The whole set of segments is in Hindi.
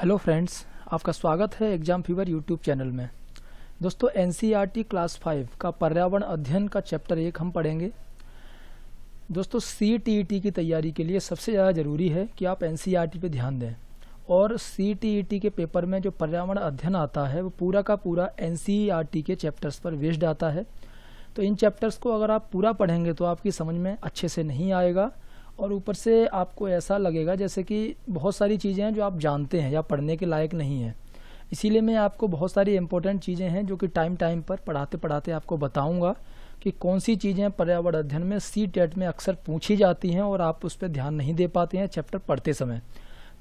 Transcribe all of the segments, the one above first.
हेलो फ्रेंड्स, आपका स्वागत है एग्ज़ाम फीवर यूट्यूब चैनल में। दोस्तों, एनसीईआरटी क्लास 5 का पर्यावरण अध्ययन का चैप्टर 1 हम पढ़ेंगे। दोस्तों, सीटीईटी की तैयारी के लिए सबसे ज़्यादा ज़रूरी है कि आप एनसीईआरटी पे ध्यान दें। और सीटीईटी के पेपर में जो पर्यावरण अध्ययन आता है वो पूरा का पूरा एनसीईआरटी के चैप्टर्स पर बेस्ड आता है। तो इन चैप्टर्स को अगर आप पूरा पढ़ेंगे तो आपकी समझ में अच्छे से नहीं आएगा और ऊपर से आपको ऐसा लगेगा जैसे कि बहुत सारी चीज़ें हैं जो आप जानते हैं या पढ़ने के लायक नहीं है। इसीलिए मैं आपको बहुत सारी इंपॉर्टेंट चीज़ें हैं जो कि टाइम टाइम पर पढ़ाते पढ़ाते आपको बताऊंगा कि कौन सी चीज़ें पर्यावरण अध्ययन में सीटेट में अक्सर पूछी जाती हैं और आप उस पर ध्यान नहीं दे पाते हैं चैप्टर पढ़ते समय।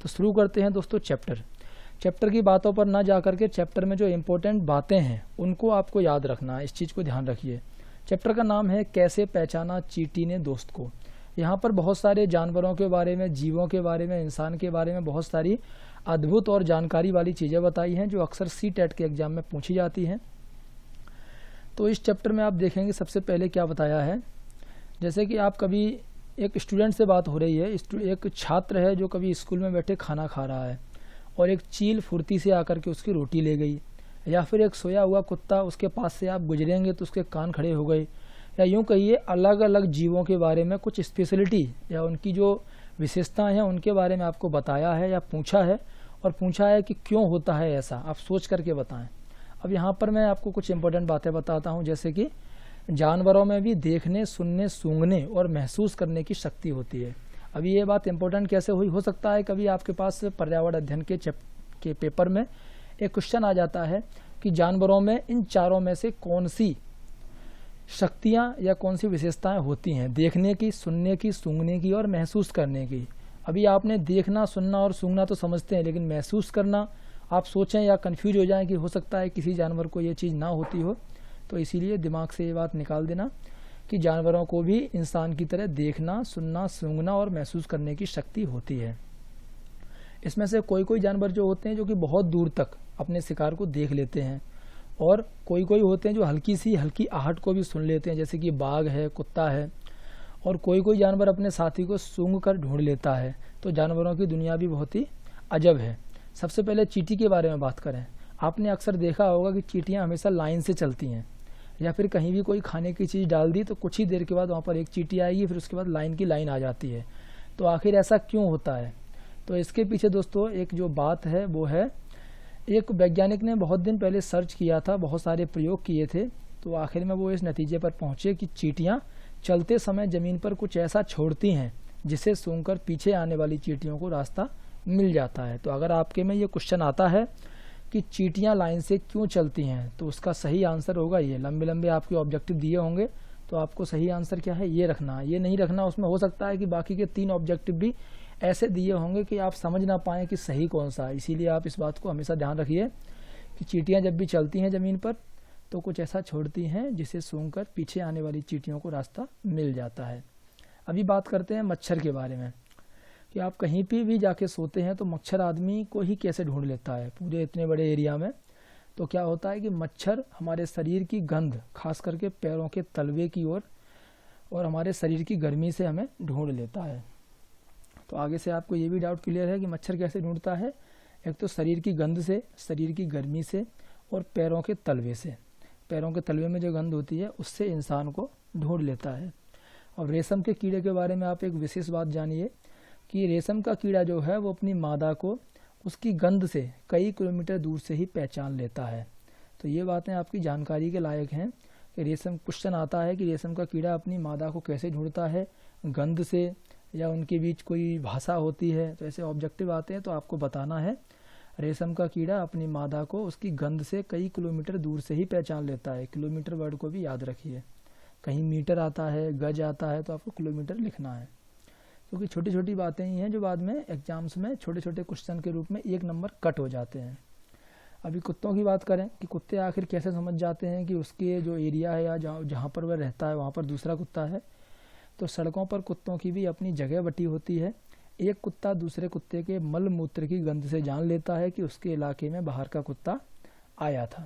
तो शुरू करते हैं दोस्तों चैप्टर की बातों पर ना जा करके चैप्टर में जो इम्पोर्टेंट बातें हैं उनको आपको याद रखना है। इस चीज़ को ध्यान रखिए। चैप्टर का नाम है कैसे पहचाना चींटी ने दोस्त को। यहाँ पर बहुत सारे जानवरों के बारे में, जीवों के बारे में, इंसान के बारे में बहुत सारी अद्भुत और जानकारी वाली चीज़ें बताई हैं जो अक्सर सीटेट के एग्जाम में पूछी जाती हैं। तो इस चैप्टर में आप देखेंगे सबसे पहले क्या बताया है। जैसे कि आप कभी एक स्टूडेंट से बात हो रही है, एक छात्र है जो कभी स्कूल में बैठे खाना खा रहा है और एक चील फुर्ती से आकर के उसकी रोटी ले गई, या फिर एक सोया हुआ कुत्ता उसके पास से आप गुजरेंगे तो उसके कान खड़े हो गए, या यूँ कहिए अलग अलग जीवों के बारे में कुछ स्पेशलिटी या उनकी जो विशेषताएं हैं उनके बारे में आपको बताया है या पूछा है, और पूछा है कि क्यों होता है ऐसा, आप सोच करके बताएं। अब यहाँ पर मैं आपको कुछ इंपॉर्टेंट बातें बताता हूँ। जैसे कि जानवरों में भी देखने, सुनने, सूंघने और महसूस करने की शक्ति होती है। अभी ये बात इंपॉर्टेंट कैसे हुई, हो सकता है कभी आपके पास पर्यावरण अध्ययन के पेपर में एक क्वेश्चन आ जाता है कि जानवरों में इन चारों में से कौन सी शक्तियाँ या कौन सी विशेषताएं होती हैं, देखने की, सुनने की, सूंघने की और महसूस करने की। अभी आपने देखना, सुनना और सूंघना तो समझते हैं, लेकिन महसूस करना आप सोचें या कंफ्यूज हो जाएं कि हो सकता है किसी जानवर को ये चीज़ ना होती हो। तो इसीलिए दिमाग से ये बात निकाल देना कि जानवरों को भी इंसान की तरह देखना, सुनना, सूंघना और महसूस करने की शक्ति होती है। इसमें से कोई कोई जानवर जो होते हैं जो कि बहुत दूर तक अपने शिकार को देख लेते हैं, और कोई कोई होते हैं जो हल्की आहट को भी सुन लेते हैं, जैसे कि बाघ है, कुत्ता है। और कोई कोई जानवर अपने साथी को सूंघ कर ढूंढ लेता है। तो जानवरों की दुनिया भी बहुत ही अजब है। सबसे पहले चींटी के बारे में बात करें। आपने अक्सर देखा होगा कि चींटियां हमेशा लाइन से चलती हैं, या फिर कहीं भी कोई खाने की चीज़ डाल दी तो कुछ ही देर के बाद वहाँ पर एक चींटी आएगी, फिर उसके बाद लाइन की लाइन आ जाती है। तो आखिर ऐसा क्यों होता है? तो इसके पीछे दोस्तों एक जो बात है वो है, एक वैज्ञानिक ने बहुत दिन पहले सर्च किया था, बहुत सारे प्रयोग किए थे, तो आखिर में वो इस नतीजे पर पहुंचे कि चींटियां चलते समय ज़मीन पर कुछ ऐसा छोड़ती हैं जिसे सूंघकर पीछे आने वाली चींटियों को रास्ता मिल जाता है। तो अगर आपके में ये क्वेश्चन आता है कि चींटियां लाइन से क्यों चलती हैं, तो उसका सही आंसर होगा ये। लंबे लंबे आपके ऑब्जेक्टिव दिए होंगे तो आपको सही आंसर क्या है ये रखना, ये नहीं रखना। उसमें हो सकता है कि बाकी के 3 ऑब्जेक्टिव भी ऐसे दिए होंगे कि आप समझ ना पाएँ कि सही कौन सा है। इसीलिए आप इस बात को हमेशा ध्यान रखिए कि चींटियां जब भी चलती हैं ज़मीन पर तो कुछ ऐसा छोड़ती हैं जिसे सूंघकर पीछे आने वाली चींटियों को रास्ता मिल जाता है। अभी बात करते हैं मच्छर के बारे में कि आप कहीं पे भी जाके सोते हैं तो मच्छर आदमी को ही कैसे ढूंढ लेता है पूरे इतने बड़े एरिया में। तो क्या होता है कि मच्छर हमारे शरीर की गंध, खास करके पैरों के तलवे की ओर और हमारे शरीर की गर्मी से हमें ढूंढ लेता है। तो आगे से आपको ये भी डाउट क्लियर है कि मच्छर कैसे ढूंढता है। एक तो शरीर की गंध से, शरीर की गर्मी से, और पैरों के तलवे से। पैरों के तलवे में जो गंध होती है उससे इंसान को ढूंढ लेता है। और रेशम के कीड़े के बारे में आप एक विशेष बात जानिए कि रेशम का कीड़ा जो है वो अपनी मादा को उसकी गंध से कई किलोमीटर दूर से ही पहचान लेता है। तो ये बातें आपकी जानकारी के लायक हैं कि रेशम, क्वेश्चन आता है कि रेशम का कीड़ा अपनी मादा को कैसे ढूंढता है, गंध से, या उनके बीच कोई भाषा होती है। तो ऐसे ऑब्जेक्टिव आते हैं तो आपको बताना है रेशम का कीड़ा अपनी मादा को उसकी गंध से कई किलोमीटर दूर से ही पहचान लेता है। किलोमीटर वर्ड को भी याद रखिए। कहीं मीटर आता है, गज आता है, तो आपको किलोमीटर लिखना है, क्योंकि छोटी छोटी बातें ही हैं जो बाद में एग्जाम्स में छोटे छोटे क्वेश्चन के रूप में 1 नंबर कट हो जाते हैं। अभी कुत्तों की बात करें कि कुत्ते आखिर कैसे समझ जाते हैं कि उसके जो एरिया है या जहाँ पर वह रहता है वहाँ पर दूसरा कुत्ता है। तो सड़कों पर कुत्तों की भी अपनी जगह बटी होती है। एक कुत्ता दूसरे कुत्ते के मल मूत्र की गंध से जान लेता है कि उसके इलाके में बाहर का कुत्ता आया था।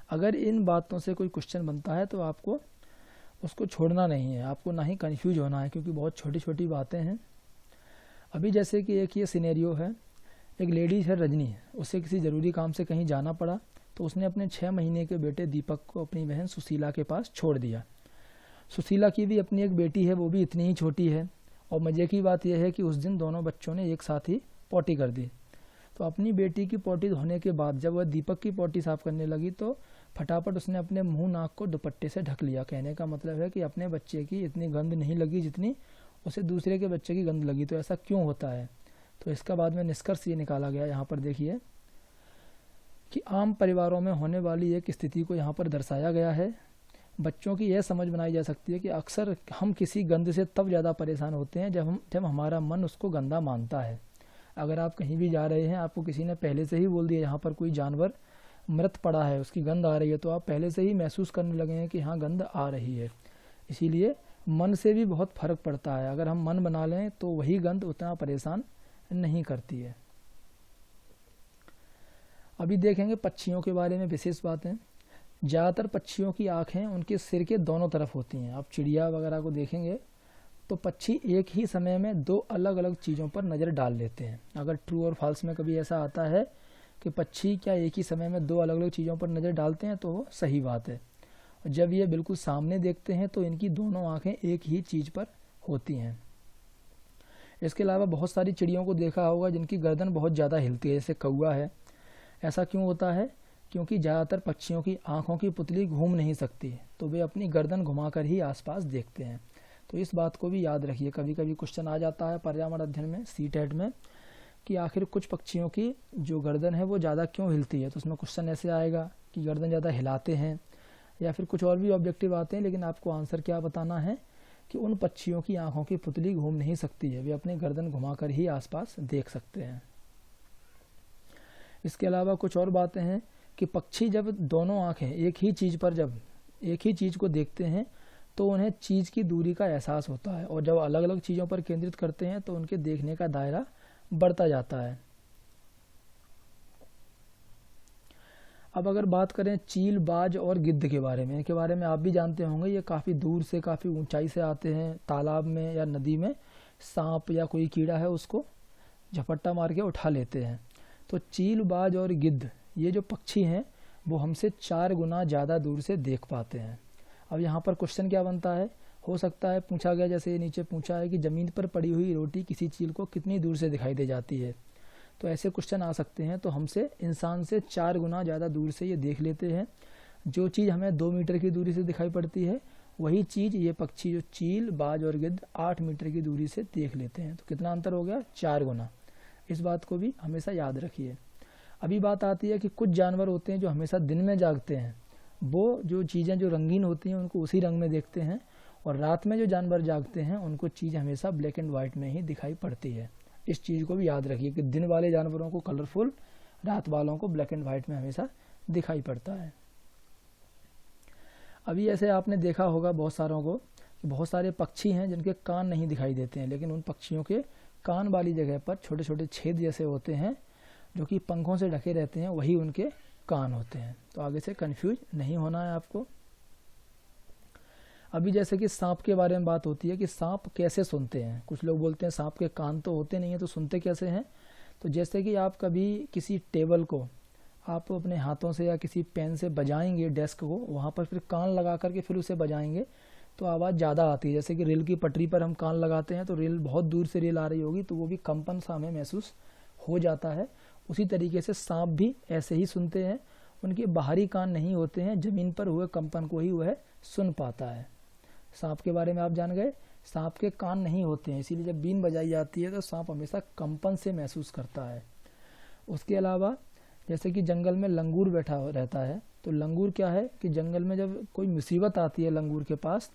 अगर इन बातों से कोई क्वेश्चन बनता है तो आपको उसको छोड़ना नहीं है, आपको ना ही कंफ्यूज होना है, क्योंकि बहुत छोटी छोटी बातें हैं। अभी जैसे कि एक ये सिनेरियो है एक लेडीज है रजनी, उसे किसी ज़रूरी काम से कहीं जाना पड़ा, तो उसने अपने 6 महीने के बेटे दीपक को अपनी बहन सुशीला के पास छोड़ दिया। सुशीला की भी अपनी एक बेटी है, वो भी इतनी ही छोटी है। और मज़े की बात यह है कि उस दिन दोनों बच्चों ने एक साथ ही पॉटी कर दी। तो अपनी बेटी की पॉटी धोने के बाद जब वह दीपक की पॉटी साफ करने लगी तो फटाफट उसने अपने मुंह नाक को दुपट्टे से ढक लिया। कहने का मतलब है कि अपने बच्चे की इतनी गंध नहीं लगी जितनी उसे दूसरे के बच्चे की गंध लगी। तो ऐसा क्यों होता है? तो इसका बाद में निष्कर्ष ये निकाला गया, यहाँ पर देखिए कि आम परिवारों में होने वाली एक स्थिति को यहाँ पर दर्शाया गया है। बच्चों की यह समझ बनाई जा सकती है कि अक्सर हम किसी गंध से तब ज़्यादा परेशान होते हैं जब हमारा मन उसको गंदा मानता है। अगर आप कहीं भी जा रहे हैं, आपको किसी ने पहले से ही बोल दिया यहाँ पर कोई जानवर मृत पड़ा है, उसकी गंध आ रही है, तो आप पहले से ही महसूस करने लगे हैं कि हाँ गंध आ रही है। इसीलिए मन से भी बहुत फ़र्क पड़ता है। अगर हम मन बना लें तो वही गंध उतना परेशान नहीं करती है। अभी देखेंगे पक्षियों के बारे में विशेष बातें। ज़्यादातर पक्षियों की आँखें उनके सिर के दोनों तरफ होती हैं। आप चिड़िया वगैरह को देखेंगे तो पक्षी एक ही समय में 2 अलग अलग चीज़ों पर नज़र डाल लेते हैं। अगर ट्रू और फॉल्स में कभी ऐसा आता है कि पक्षी क्या एक ही समय में 2 अलग अलग चीज़ों पर नज़र डालते हैं तो वो सही बात है। और जब ये बिल्कुल सामने देखते हैं तो इनकी दोनों आँखें एक ही चीज़ पर होती हैं। इसके अलावा बहुत सारी चिड़ियों को देखा होगा जिनकी गर्दन बहुत ज़्यादा हिलती है, जैसे कौवा है। ऐसा क्यों होता है? क्योंकि ज़्यादातर पक्षियों की आँखों की पुतली घूम नहीं सकती, तो वे अपनी गर्दन घुमाकर ही आसपास देखते हैं। तो इस बात को भी याद रखिए। कभी कभी क्वेश्चन आ जाता है पर्यावरण अध्ययन में सीटेट में कि आखिर कुछ पक्षियों की जो गर्दन है वो ज़्यादा क्यों हिलती है। तो उसमें क्वेश्चन ऐसे आएगा कि गर्दन ज़्यादा हिलाते हैं, या फिर कुछ और भी ऑब्जेक्टिव आते हैं, लेकिन आपको आंसर क्या बताना है कि उन पक्षियों की आँखों की पुतली घूम नहीं सकती है, वे अपनी गर्दन घुमाकर ही आसपास देख सकते हैं। इसके अलावा कुछ और बातें हैं कि पक्षी जब दोनों आँखें एक ही चीज़ को देखते हैं तो उन्हें चीज़ की दूरी का एहसास होता है, और जब अलग अलग चीज़ों पर केंद्रित करते हैं तो उनके देखने का दायरा बढ़ता जाता है। अब अगर बात करें चील, बाज और गिद्ध के बारे में, इनके बारे में आप भी जानते होंगे। ये काफ़ी दूर से, काफ़ी ऊंचाई से आते हैं। तालाब में या नदी में सांप या कोई कीड़ा है उसको झपट्टा मार के उठा लेते हैं। तो चील, बाज और गिद्ध ये जो पक्षी हैं वो हमसे 4 गुना ज़्यादा दूर से देख पाते हैं। अब यहाँ पर क्वेश्चन क्या बनता है? हो सकता है पूछा गया, जैसे ये नीचे पूछा है कि ज़मीन पर पड़ी हुई रोटी किसी चील को कितनी दूर से दिखाई दे जाती है। तो ऐसे क्वेश्चन आ सकते हैं। तो हमसे इंसान से 4 गुना ज़्यादा दूर से ये देख लेते हैं। जो चीज़ हमें 2 मीटर की दूरी से दिखाई पड़ती है, वही चीज़ ये पक्षी जो चील, बाज और गिद्ध 8 मीटर की दूरी से देख लेते हैं। तो कितना अंतर हो गया? 4 गुना। इस बात को भी हमेशा याद रखिए। अभी बात आती है कि कुछ जानवर होते हैं जो हमेशा दिन में जागते हैं। वो जो चीज़ें जो रंगीन होती हैं उनको उसी रंग में देखते हैं, और रात में जो जानवर जागते हैं उनको चीज़ हमेशा ब्लैक एंड वाइट में ही दिखाई पड़ती है। इस चीज़ को भी याद रखिए कि दिन वाले जानवरों को कलरफुल, रात वालों को ब्लैक एंड वाइट में हमेशा दिखाई पड़ता है। अभी ऐसे आपने देखा होगा बहुत सारों को कि बहुत सारे पक्षी हैं जिनके कान नहीं दिखाई देते हैं, लेकिन उन पक्षियों के कान वाली जगह पर छोटे छोटे छेद जैसे होते हैं जो कि पंखों से ढके रहते हैं, वही उनके कान होते हैं। तो आगे से कंफ्यूज नहीं होना है आपको। अभी जैसे कि सांप के बारे में बात होती है कि सांप कैसे सुनते हैं। कुछ लोग बोलते हैं सांप के कान तो होते नहीं हैं, तो सुनते कैसे हैं? तो जैसे कि आप कभी किसी टेबल को आप अपने हाथों से या किसी पेन से बजाएंगे डेस्क को, वहाँ पर फिर कान लगा करके फिर उसे बजाएंगे तो आवाज़ ज़्यादा आती है। जैसे कि रेल की पटरी पर हम कान लगाते हैं तो रेल बहुत दूर से रेल आ रही होगी तो वो भी कंपन सा हमें महसूस हो जाता है। उसी तरीके से सांप भी ऐसे ही सुनते हैं। उनके बाहरी कान नहीं होते हैं, ज़मीन पर हुए कंपन को ही वह सुन पाता है। सांप के बारे में आप जान गए, सांप के कान नहीं होते हैं, इसीलिए जब बीन बजाई जाती है तो सांप हमेशा कंपन से महसूस करता है। उसके अलावा जैसे कि जंगल में लंगूर बैठा रहता है, तो लंगूर क्या है कि जंगल में जब कोई मुसीबत आती है लंगूर के पास,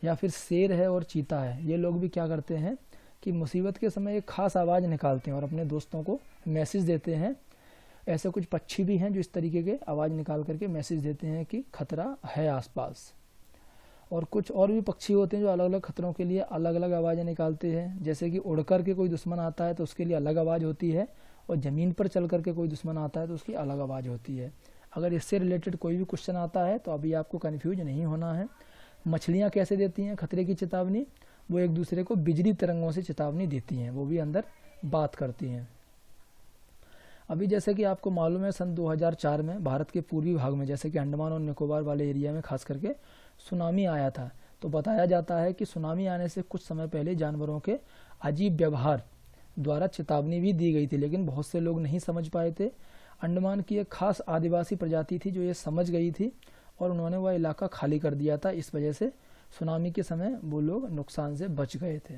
या फिर शेर है और चीता है, ये लोग भी क्या करते हैं कि मुसीबत के समय एक खास आवाज़ निकालते हैं और अपने दोस्तों को मैसेज देते हैं। ऐसे कुछ पक्षी भी हैं जो इस तरीके के आवाज़ निकाल करके मैसेज देते हैं कि खतरा है आसपास। और कुछ और भी पक्षी होते हैं जो अलग अलग खतरों के लिए अलग अलग आवाज़ें निकालते हैं। जैसे कि उड़ कर के कोई दुश्मन आता है तो उसके लिए अलग आवाज़ होती है, और ज़मीन पर चल करके कोई दुश्मन आता है तो उसकी अलग आवाज़ होती है। अगर इससे रिलेटेड कोई भी क्वेश्चन आता है तो अभी आपको कन्फ्यूज नहीं होना है। मछलियाँ कैसे देती हैं खतरे की चेतावनी? वो एक दूसरे को बिजली तरंगों से चेतावनी देती हैं, वो भी अंदर बात करती हैं। अभी जैसे कि आपको मालूम है सन 2004 में भारत के पूर्वी भाग में जैसे कि अंडमान और निकोबार वाले एरिया में खास करके सुनामी आया था। तो बताया जाता है कि सुनामी आने से कुछ समय पहले जानवरों के अजीब व्यवहार द्वारा चेतावनी भी दी गई थी, लेकिन बहुत से लोग नहीं समझ पाए थे। अंडमान की एक खास आदिवासी प्रजाति थी जो ये समझ गई थी और उन्होंने वह इलाका खाली कर दिया था। इस वजह से सुनामी के समय वो लोग नुकसान से बच गए थे।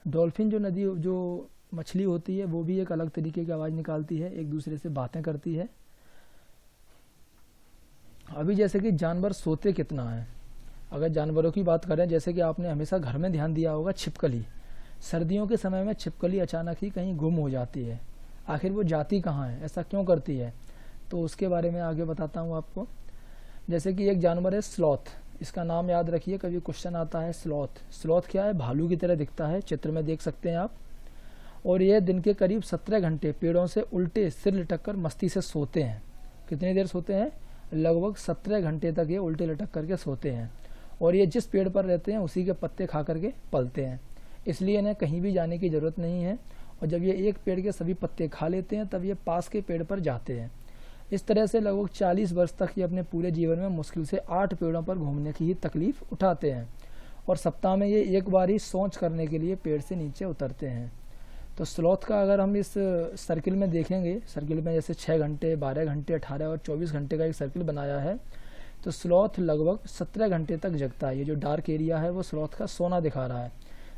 डॉल्फिन जो मछली होती है वो भी एक अलग तरीके की आवाज़ निकालती है, एक दूसरे से बातें करती है। अभी जैसे कि जानवर सोते कितना है, अगर जानवरों की बात करें, जैसे कि आपने हमेशा घर में ध्यान दिया होगा छिपकली। सर्दियों के समय में छिपकली अचानक ही कहीं गुम हो जाती है। आखिर वो जाती कहाँ है, ऐसा क्यों करती है, तो उसके बारे में आगे बताता हूँ आपको। जैसे कि एक जानवर है स्लॉथ, इसका नाम याद रखिए, कभी क्वेश्चन आता है स्लॉथ। स्लॉथ क्या है, भालू की तरह दिखता है, चित्र में देख सकते हैं आप। और ये दिन के करीब 17 घंटे पेड़ों से उल्टे सिर लटक कर मस्ती से सोते हैं। कितनी देर सोते हैं, लगभग 17 घंटे तक ये उल्टे लटक करके सोते हैं। और ये जिस पेड़ पर रहते हैं उसी के पत्ते खा करके पलते हैं, इसलिए इन्हें कहीं भी जाने की ज़रूरत नहीं है। और जब ये एक पेड़ के सभी पत्ते खा लेते हैं तब ये पास के पेड़ पर जाते हैं। इस तरह से लगभग 40 वर्ष तक ये अपने पूरे जीवन में मुश्किल से 8 पेड़ों पर घूमने की ही तकलीफ उठाते हैं। और सप्ताह में ये एक बार ही सोच करने के लिए पेड़ से नीचे उतरते हैं। तो स्लॉथ का अगर हम इस सर्किल में देखेंगे, सर्किल में जैसे 6 घंटे, 12 घंटे, 18 और 24 घंटे का एक सर्किल बनाया है, तो स्लॉथ लगभग 17 घंटे तक जगता है। ये जो डार्क एरिया है वो स्लॉथ का सोना दिखा रहा है।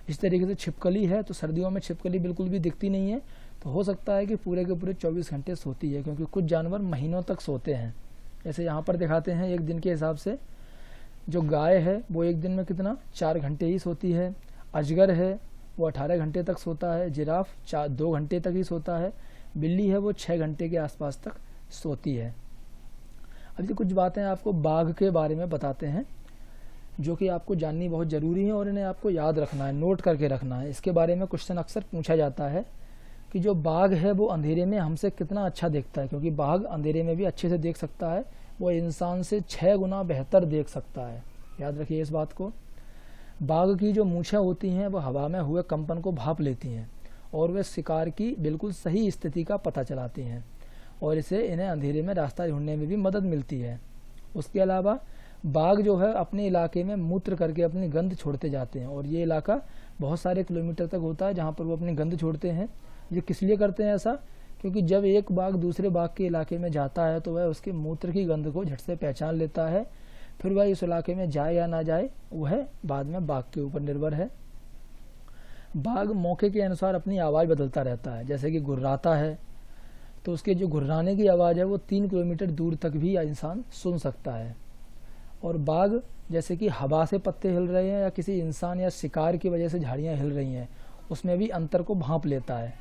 इस तरीके से छिपकली है, तो सर्दियों में छिपकली बिल्कुल भी दिखती नहीं है, तो हो सकता है कि पूरे के पूरे 24 घंटे सोती है, क्योंकि कुछ जानवर महीनों तक सोते हैं। जैसे यहाँ पर दिखाते हैं एक दिन के हिसाब से, जो गाय है वो एक दिन में कितना 4 घंटे ही सोती है। अजगर है वो 18 घंटे तक सोता है। जिराफ 2 घंटे तक ही सोता है। बिल्ली है वो 6 घंटे के आसपास तक सोती है। अभी तो कुछ बातें आपको बाघ के बारे में बताते हैं जो कि आपको जाननी बहुत ज़रूरी है और इन्हें आपको याद रखना है, नोट करके रखना है। इसके बारे में क्वेश्चन अक्सर पूछा जाता है कि जो बाघ है वो अंधेरे में हमसे कितना अच्छा देखता है, क्योंकि बाघ अंधेरे में भी अच्छे से देख सकता है। वो इंसान से 6 गुना बेहतर देख सकता है, याद रखिए इस बात को। बाघ की जो मूछें होती हैं वो हवा में हुए कंपन को भाप लेती हैं और वे शिकार की बिल्कुल सही स्थिति का पता चलाती हैं, और इससे इन्हें अंधेरे में रास्ता ढूंढने में भी मदद मिलती है। उसके अलावा बाघ जो है अपने इलाके में मूत्र करके अपनी गंध छोड़ते जाते हैं, और ये इलाका बहुत सारे किलोमीटर तक होता है जहाँ पर वो अपनी गंध छोड़ते हैं। ये किस लिए करते हैं ऐसा, क्योंकि जब एक बाघ दूसरे बाघ के इलाके में जाता है तो वह उसके मूत्र की गंध को झट से पहचान लेता है। फिर वह इस इलाके में जाए या ना जाए वह बाद में बाघ के ऊपर निर्भर है। बाघ मौके के अनुसार अपनी आवाज़ बदलता रहता है। जैसे कि गुर्राता है तो उसके जो गुर्राने की आवाज़ है वो 3 किलोमीटर दूर तक भी इंसान सुन सकता है। और बाघ जैसे कि हवा से पत्ते हिल रहे हैं या किसी इंसान या शिकार की वजह से झाड़ियाँ हिल रही हैं, उसमें भी अंतर को भांप लेता है।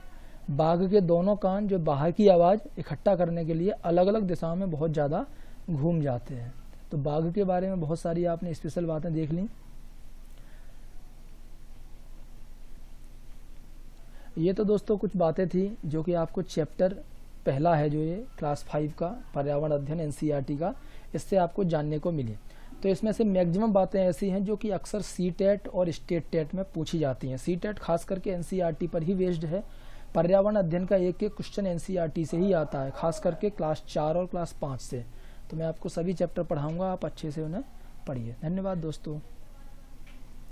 बाघ के दोनों कान जो बाहर की आवाज़ इकट्ठा करने के लिए अलग अलग दिशाओं में बहुत ज़्यादा घूम जाते हैं। तो बाघ के बारे में बहुत सारी आपने स्पेशल बातें देख ली। ये तो दोस्तों कुछ बातें थी जो कि आपको चैप्टर पहला है जो ये क्लास 5 का पर्यावरण अध्ययन एनसीईआरटी का, इससे आपको जानने को मिली। तो इसमें से मैक्सिमम बातें ऐसी हैं जो कि अक्सर सीटेट और स्टेट टेट में पूछी जाती हैं। सीटेट खास करके एनसीईआरटी पर ही बेस्ड है। पर्यावरण अध्ययन का एक क्वेश्चन एनसीईआरटी से ही आता है, खास करके क्लास 4 और क्लास 5 से। तो मैं आपको सभी चैप्टर पढ़ाऊंगा, आप अच्छे से उन्हें पढ़िए। धन्यवाद दोस्तों।